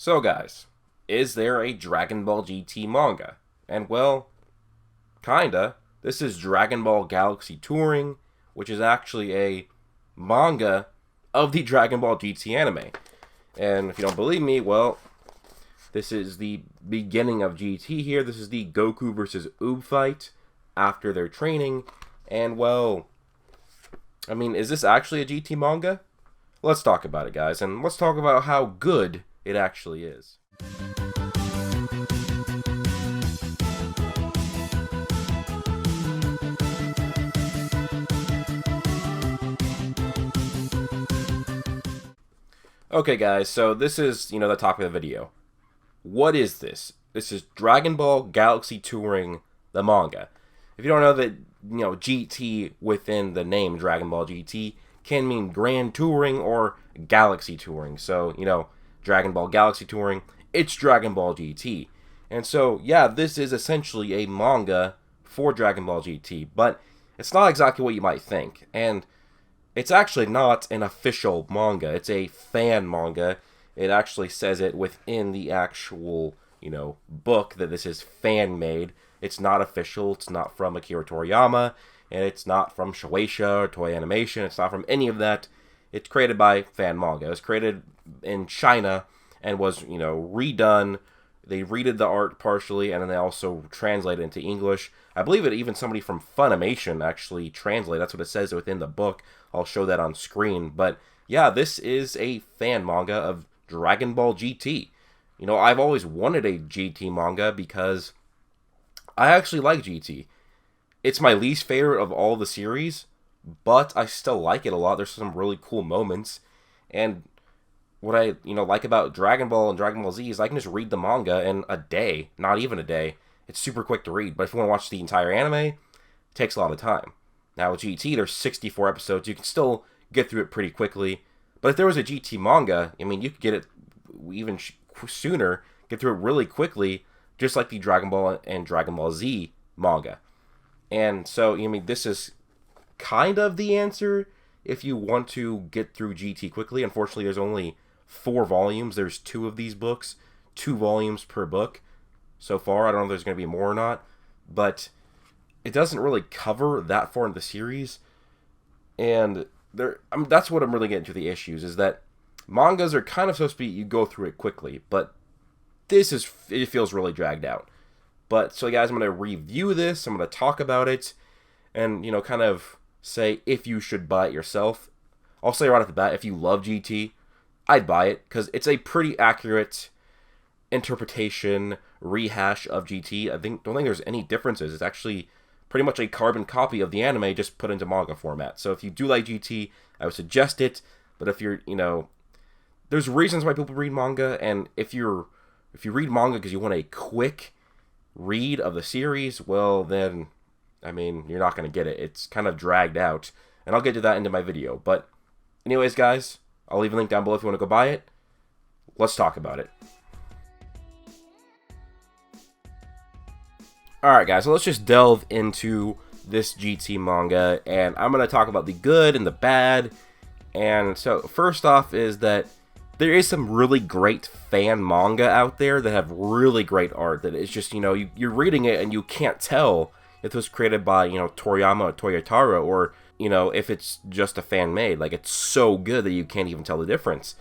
So guys, is there a Dragon Ball GT manga? And well, kinda. This is Dragon Ball Galaxy Touring, which is actually a manga of the Dragon Ball GT anime. And if you don't believe me, well, this is the beginning of GT here. This is the Goku versus Oob fight after their training. And well, I mean, is this actually a GT manga? Let's talk about it, guys, and let's talk about how good it actually is. Okay, guys, so this is, the topic of the video. What is this? This is Dragon Ball Galaxy Touring, the manga. If you don't know that, GT within the name Dragon Ball GT can mean Grand Touring or Galaxy Touring. So, Dragon Ball Galaxy Touring, it's Dragon Ball GT. And so, yeah, this is essentially a manga for Dragon Ball GT, but it's not exactly what you might think. And it's actually not an official manga. It's a fan manga. It actually says it within the actual, book that this is fan-made. It's not official. It's not from Akira Toriyama, and it's not from Shueisha or Toei Animation. It's not from any of that. It's created by fan manga. It was created in China and was, redone. They redid the art partially, and then they also translated it into English. I believe it even somebody from Funimation actually translated. That's what it says within the book. I'll show that on screen. But yeah, this is a fan manga of Dragon Ball GT. I've always wanted a GT manga because I actually like GT. It's my least favorite of all the series, but I still like it a lot. There's some really cool moments. And what I, like about Dragon Ball and Dragon Ball Z is I can just read the manga in a day. Not even a day. It's super quick to read. But if you want to watch the entire anime, it takes a lot of time. Now with GT, there's 64 episodes. You can still get through it pretty quickly. But if there was a GT manga, you could get it even sooner, get through it really quickly, just like the Dragon Ball and Dragon Ball Z manga. And so, this is kind of the answer if you want to get through GT quickly. Unfortunately, there's only 4 volumes. There's 2 of these books, 2 volumes per book so far. I don't know if there's going to be more or not, but it doesn't really cover that far in the series. And that's what I'm really getting to the issues, is that mangas are kind of supposed to be, you go through it quickly, but it feels really dragged out. But, so guys, I'm going to review this, I'm going to talk about it, and, kind of say if you should buy it yourself. I'll say right off the bat, if you love GT, I'd buy it, because it's a pretty accurate interpretation, rehash of GT. Don't think there's any differences. It's actually pretty much a carbon copy of the anime, just put into manga format. So if you do like GT, I would suggest it, but if you're, there's reasons why people read manga, and if you read manga because you want a quick read of the series, well then, you're not going to get it. It's kind of dragged out, and I'll get to that into my video. But anyways, guys, I'll leave a link down below if you want to go buy it. Let's talk about it. Alright guys, so let's just delve into this GT manga, and I'm going to talk about the good and the bad. And so first off is that there is some really great fan manga out there that have really great art that is just, you're reading it and you can't tell if it was created by, Toriyama or Toyotaro, or, if it's just a fan made. Like, it's so good that you can't even tell the difference.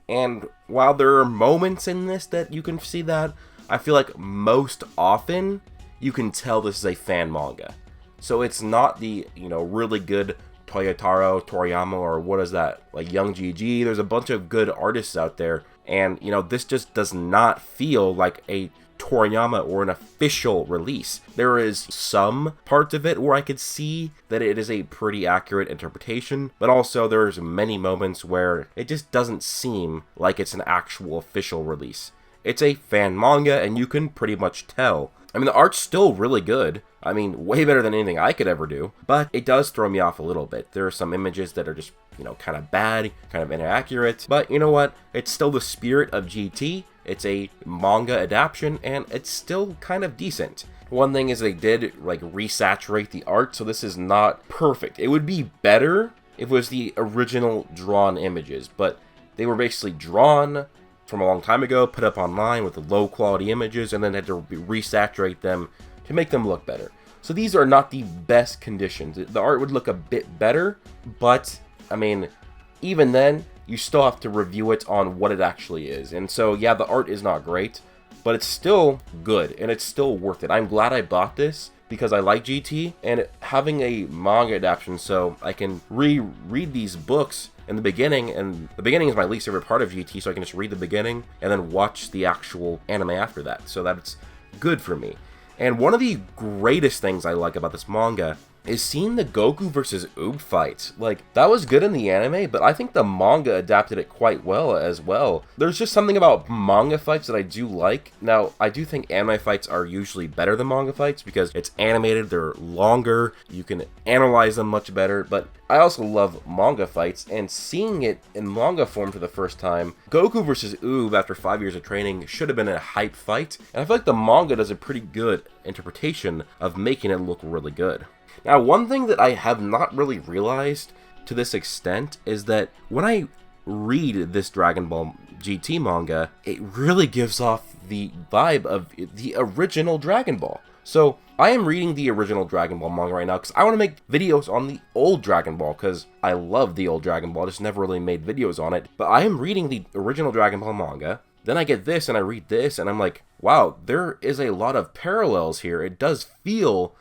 And while there are moments in this that you can see that, I feel like most often you can tell this is a fan manga. So it's not the, really good Toyotaro, Toriyama, or what is that, like Young GG. There's a bunch of good artists out there, and this just does not feel like a Toriyama or an official release. There is some parts of it where I could see that it is a pretty accurate interpretation, but also there's many moments where it just doesn't seem like it's an actual official release. It's a fan manga, and you can pretty much tell. The art's still really good. Way better than anything I could ever do, but it does throw me off a little bit. There are some images that are just, kind of bad, kind of inaccurate, but you know what? It's still the spirit of GT. It's a manga adaptation, and it's still kind of decent. One thing is they did, resaturate the art, so this is not perfect. It would be better if it was the original drawn images, but they were basically drawn from a long time ago, put up online with low quality images, and then had to resaturate them to make them look better. So these are not the best conditions. The art would look a bit better, but I mean, even then, you still have to review it on what it actually is. And so yeah, the art is not great, but it's still good, and it's still worth it. I'm glad I bought this because I like GT, and having a manga adaptation so I can reread these books in the beginning, and the beginning is my least favorite part of GT, so I can just read the beginning and then watch the actual anime after that. So that's good for me. And one of the greatest things I like about this manga is seeing the Goku versus Oob fight. Like, that was good in the anime, but I think the manga adapted it quite well as well. There's just something about manga fights that I do like. Now, I do think anime fights are usually better than manga fights because it's animated, they're longer, you can analyze them much better, but I also love manga fights, and seeing it in manga form for the first time, Goku versus Oob after 5 years of training should have been a hype fight, and I feel like the manga does a pretty good interpretation of making it look really good. Now, one thing that I have not really realized to this extent is that when I read this Dragon Ball GT manga, it really gives off the vibe of the original Dragon Ball. So, I am reading the original Dragon Ball manga right now because I want to make videos on the old Dragon Ball because I love the old Dragon Ball, I just never really made videos on it. But I am reading the original Dragon Ball manga, then I get this and I read this and I'm like, wow, there is a lot of parallels here. It does feel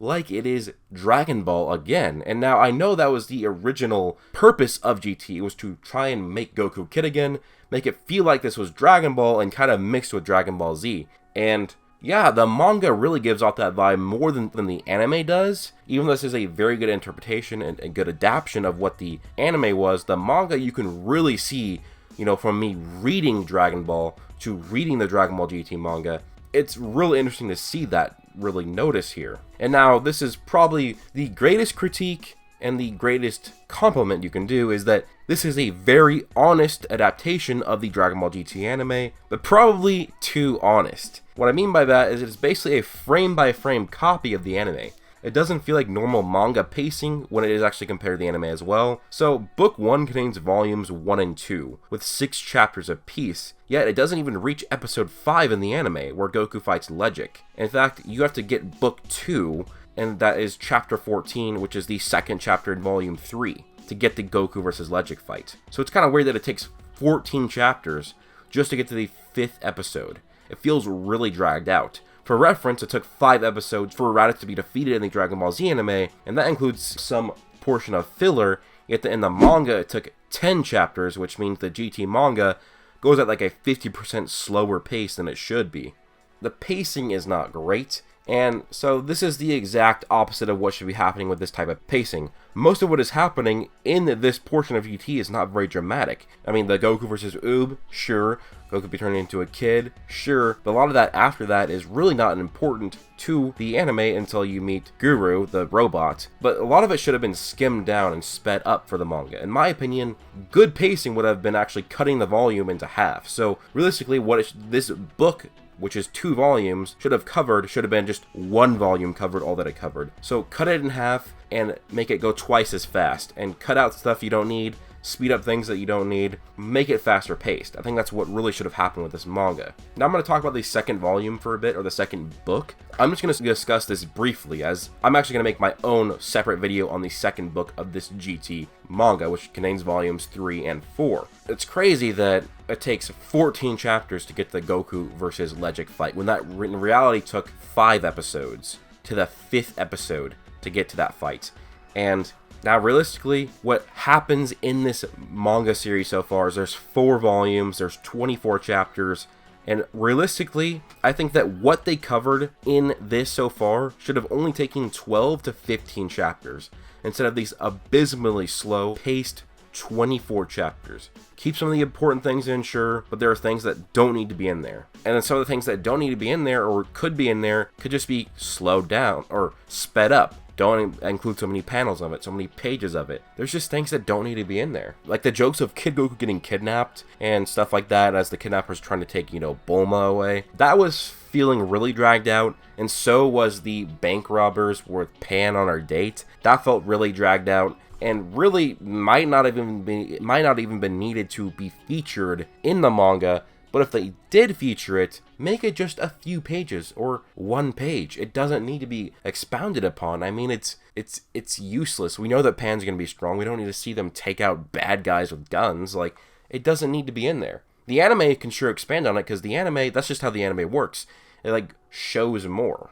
like it is Dragon Ball again. And now I know that was the original purpose of GT. It was to try and make Goku Kid again, make it feel like this was Dragon Ball and kind of mixed with Dragon Ball Z. And yeah, the manga really gives off that vibe more than the anime does. Even though this is a very good interpretation and a good adaptation of what the anime was, the manga you can really see, you know, from me reading Dragon Ball to reading the Dragon Ball GT manga, it's really interesting to see that really notice here. And now this is probably the greatest critique and the greatest compliment you can do is that this is a very honest adaptation of the Dragon Ball GT anime, but probably too honest. What I mean by that is it's basically a frame-by-frame copy of the anime. It doesn't feel like normal manga pacing when it is actually compared to the anime as well. So, Book 1 contains volumes 1 and 2, with 6 chapters apiece, yet it doesn't even reach episode 5 in the anime, where Goku fights Legic. In fact, you have to get Book 2, and that is chapter 14, which is the second chapter in volume 3, to get the Goku versus Legic fight. So it's kind of weird that it takes 14 chapters just to get to the 5th episode. It feels really dragged out. For reference, it took 5 episodes for Raditz to be defeated in the Dragon Ball Z anime, and that includes some portion of filler, yet in the manga it took 10 chapters, which means the GT manga goes at like a 50% slower pace than it should be. The pacing is not great, and so this is the exact opposite of what should be happening with this type of pacing. Most of what is happening in this portion of GT is not very dramatic. I mean, the Goku versus Oob, sure. Goku be turning into a kid, sure. But a lot of that after that is really not important to the anime until you meet Guru, the robot. But a lot of it should have been skimmed down and sped up for the manga. In my opinion, good pacing would have been actually cutting the volume into half. So realistically, this book, which is 2 volumes, should have been just 1 volume covered all that it covered. So cut it in half and make it go twice as fast, and cut out stuff you don't need, speed up things that you don't need, make it faster paced. I think that's what really should have happened with this manga. Now I'm going to talk about the second volume for a bit, or the second book. I'm just going to discuss this briefly, as I'm actually going to make my own separate video on the second book of this GT manga, which contains volumes 3 and 4. It's crazy that it takes 14 chapters to get the Goku versus Legic fight, when that in reality took 5 episodes to the 5th episode to get to that fight. And now, realistically, what happens in this manga series so far is there's 4 volumes, there's 24 chapters, and realistically, I think that what they covered in this so far should have only taken 12 to 15 chapters, instead of these abysmally slow-paced 24 chapters. Keep some of the important things in, sure, but there are things that don't need to be in there. And then some of the things that don't need to be in there, or could be in there, could just be slowed down, or sped up. Don't include so many panels of it, so many pages of it. There's just things that don't need to be in there. Like the jokes of Kid Goku getting kidnapped and stuff like that as the kidnapper's trying to take, Bulma away. That was feeling really dragged out, and so was the bank robbers with Pan on our date. That felt really dragged out. and really might not even been needed to be featured in the manga. But if they did feature it, make it just a few pages or one page. It doesn't need to be expounded upon. I mean, it's useless. We know that Pan's going to be strong. We don't need to see them take out bad guys with guns. Like, it doesn't need to be in there. The anime can sure expand on it, because the anime, that's just how the anime works. It, like, shows more.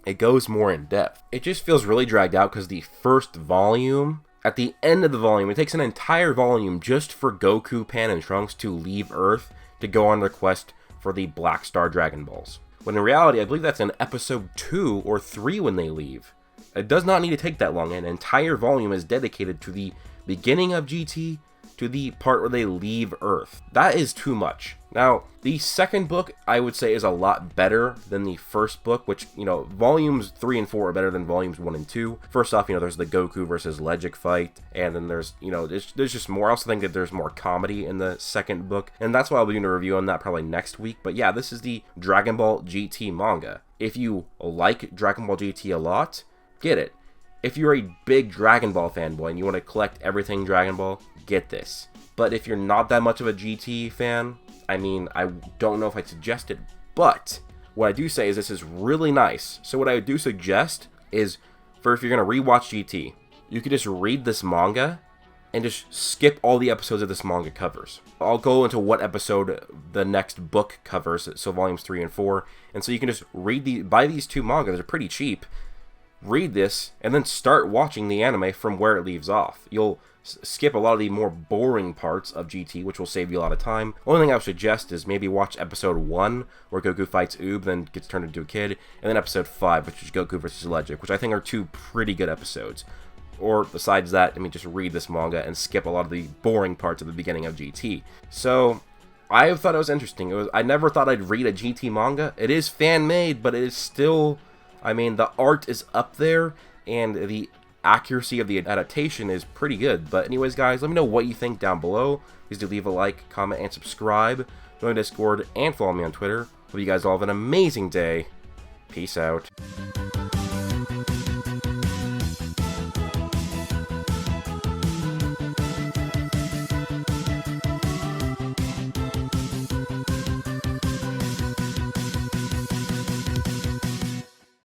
It goes more in depth. It just feels really dragged out, because the first volume, at the end of the volume, it takes an entire volume just for Goku, Pan, and Trunks to leave Earth to go on their quest for the Black Star Dragon Balls. When in reality, I believe that's in episode 2 or 3 when they leave. It does not need to take that long. An entire volume is dedicated to the beginning of GT, to the part where they leave Earth. That is too much. Now, the second book, I would say, is a lot better than the first book, which, you know, volumes 3 and 4 are better than volumes 1 and 2. First off, you know, there's the Goku versus Legic fight, and then there's, you know, there's just more. I also think that there's more comedy in the second book, and that's why I'll be doing a review on that probably next week. But yeah, this is the Dragon Ball GT manga. If you like Dragon Ball GT a lot, get it. If you're a big Dragon Ball fanboy and you want to collect everything Dragon Ball, get this. But if you're not that much of a GT fan, I mean, I don't know if I'd suggest it, but what I do say is this is really nice. So what I do suggest is, for if you're going to rewatch GT, you could just read this manga and just skip all the episodes that this manga covers. I'll go into what episode the next book covers, so volumes 3 and 4, and so you can just buy these two mangas. They're pretty cheap. Read this, and then start watching the anime from where it leaves off. You'll skip a lot of the more boring parts of GT, which will save you a lot of time. Only thing I would suggest is maybe watch episode 1, where Goku fights Oob, then gets turned into a kid, and then episode 5, which is Goku versus Legic, which I think are two pretty good episodes. Or besides that, I mean, just read this manga and skip a lot of the boring parts at the beginning of GT. So I thought it was interesting. I never thought I'd read a GT manga. It is fan-made, but it is still, I mean, the art is up there, and the accuracy of the adaptation is pretty good. But anyways, guys, let me know what you think down below. Please do leave a like, comment, and subscribe. Join Discord and follow me on Twitter. Hope you guys all have an amazing day. Peace out.